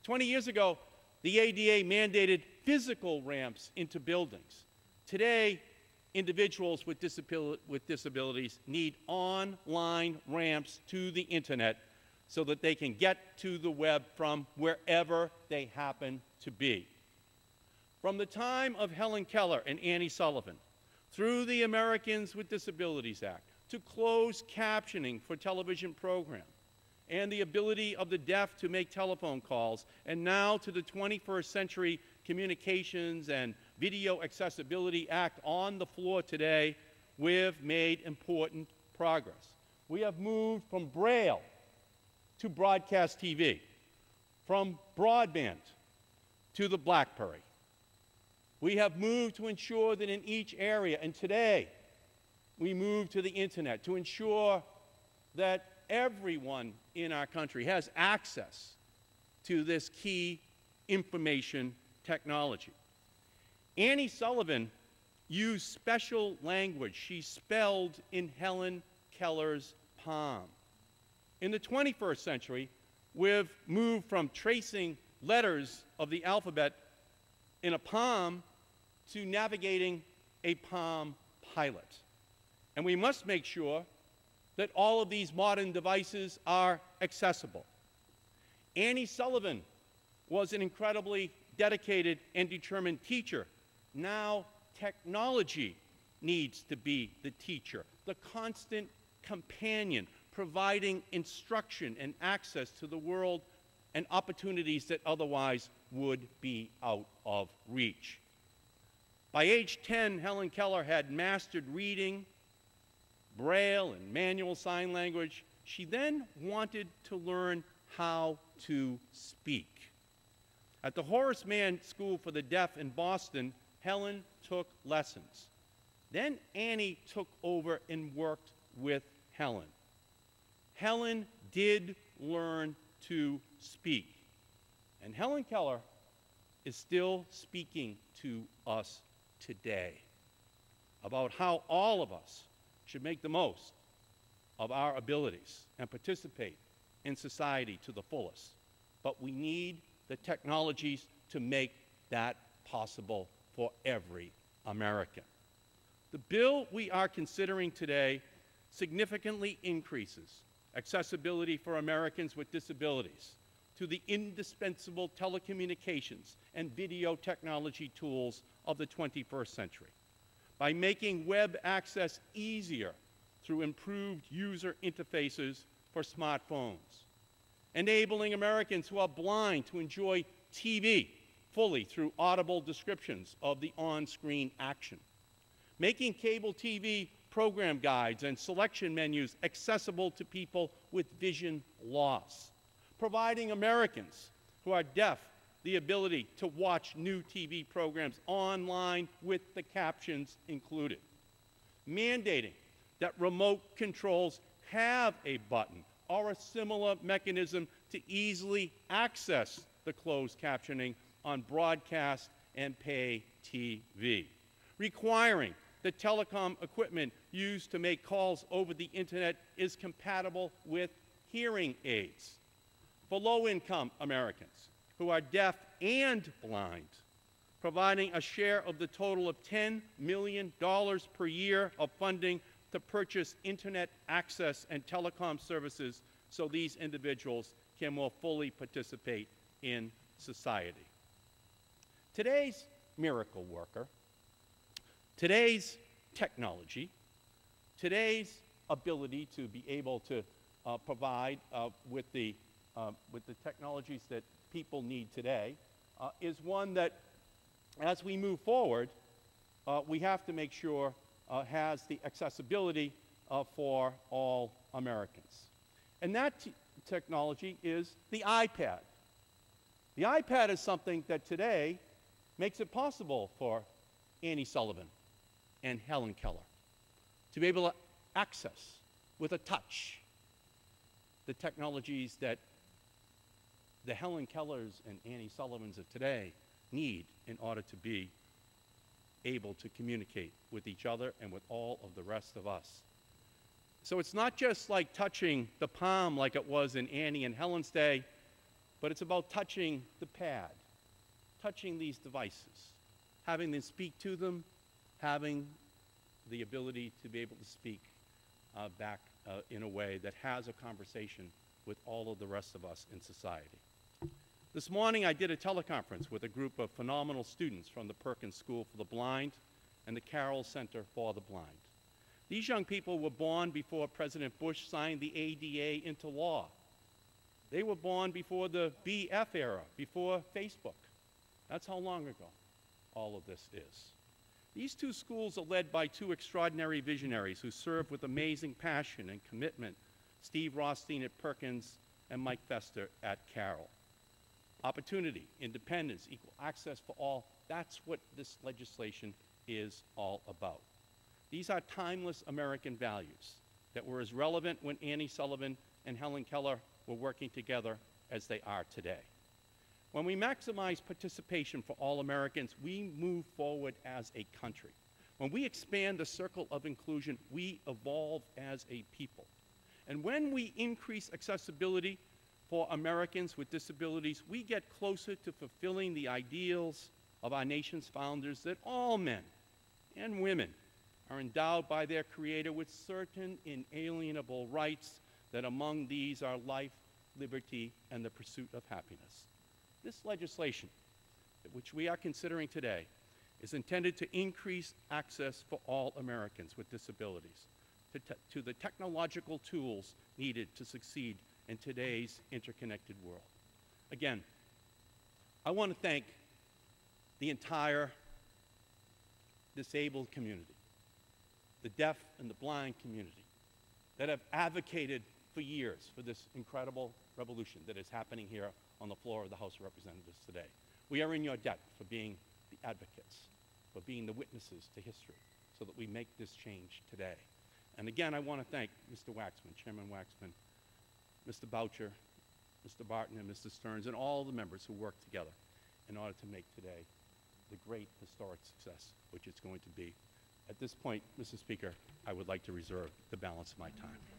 20 years ago, the ADA mandated physical ramps into buildings. Today, individuals with disabilities need online ramps to the internet so that they can get to the web from wherever they happen to be. From the time of Helen Keller and Annie Sullivan, through the Americans with Disabilities Act, to closed captioning for television programs, and the ability of the deaf to make telephone calls, and now to the 21st Century Communications and Video Accessibility Act on the floor today, we've made important progress. We have moved from Braille to broadcast TV, from broadband to the BlackBerry. We have moved to ensure that in each area, and today we move to the internet to ensure that everyone in our country has access to this key information technology. Annie Sullivan used special language. She spelled in Helen Keller's palm. In the 21st century, we've moved from tracing letters of the alphabet in a palm to navigating a Palm Pilot. And we must make sure that all of these modern devices are accessible. Annie Sullivan was an incredibly dedicated and determined teacher. Now technology needs to be the teacher, the constant companion, providing instruction and access to the world and opportunities that otherwise would be out of reach. By age 10, Helen Keller had mastered reading, Braille, and manual sign language. She then wanted to learn how to speak. At the Horace Mann School for the Deaf in Boston, Helen took lessons. Then Annie took over and worked with Helen. Helen did learn to speak. And Helen Keller is still speaking to us today about how all of us should make the most of our abilities and participate in society to the fullest. But we need the technologies to make that possible for every American. The bill we are considering today significantly increases accessibility for Americans with disabilities to the indispensable telecommunications and video technology tools of the 21st century by making web access easier through improved user interfaces for smartphones, enabling Americans who are blind to enjoy TV fully through audible descriptions of the on-screen action, making cable TV program guides and selection menus accessible to people with vision loss, providing Americans who are deaf the ability to watch new TV programs online with the captions included, mandating that remote controls have a button or a similar mechanism to easily access the closed captioning on broadcast and pay TV, requiring that telecom equipment used to make calls over the internet is compatible with hearing aids. For low-income Americans who are deaf and blind, providing a share of the total of $10 million per year of funding to purchase internet access and telecom services so these individuals can more fully participate in society. Today's miracle worker, today's technology, today's ability to be able to provide with the technologies that people need today is one that, as we move forward, we have to make sure has the accessibility for all Americans. And that technology is the iPad. The iPad is something that today makes it possible for Annie Sullivan and Helen Keller to be able to access with a touch the technologies that the Helen Kellers and Annie Sullivans of today need in order to be able to communicate with each other and with all of the rest of us. So it's not just like touching the palm like it was in Annie and Helen's day. but it's about touching the pad, touching these devices, having them speak to them, having the ability to be able to speak back in a way that has a conversation with all of the rest of us in society. This morning I did a teleconference with a group of phenomenal students from the Perkins School for the Blind and the Carroll Center for the Blind. These young people were born before President Bush signed the ADA into law. They were born before the BF era, before Facebook. That's how long ago all of this is. These two schools are led by two extraordinary visionaries who serve with amazing passion and commitment, Steve Rothstein at Perkins and Mike Fester at Carroll. Opportunity, independence, equal access for all, that's what this legislation is all about. These are timeless American values that were as relevant when Annie Sullivan and Helen Keller were working together as they are today. When we maximize participation for all Americans, we move forward as a country. When we expand the circle of inclusion, we evolve as a people. And when we increase accessibility for Americans with disabilities, we get closer to fulfilling the ideals of our nation's founders that all men and women are endowed by their Creator with certain inalienable rights, that among these are life, liberty, and the pursuit of happiness. This legislation, which we are considering today, is intended to increase access for all Americans with disabilities to the technological tools needed to succeed in today's interconnected world. Again, I want to thank the entire disabled community, the deaf and the blind community, that have advocated for years for this incredible revolution that is happening here on the floor of the House of Representatives today. We are in your debt for being the advocates, for being the witnesses to history, so that we make this change today. And again, I want to thank Mr. Waxman, Chairman Waxman, Mr. Boucher, Mr. Barton, and Mr. Stearns, and all the members who worked together in order to make today the great historic success which it's going to be. At this point, Mr. Speaker, I would like to reserve the balance of my time.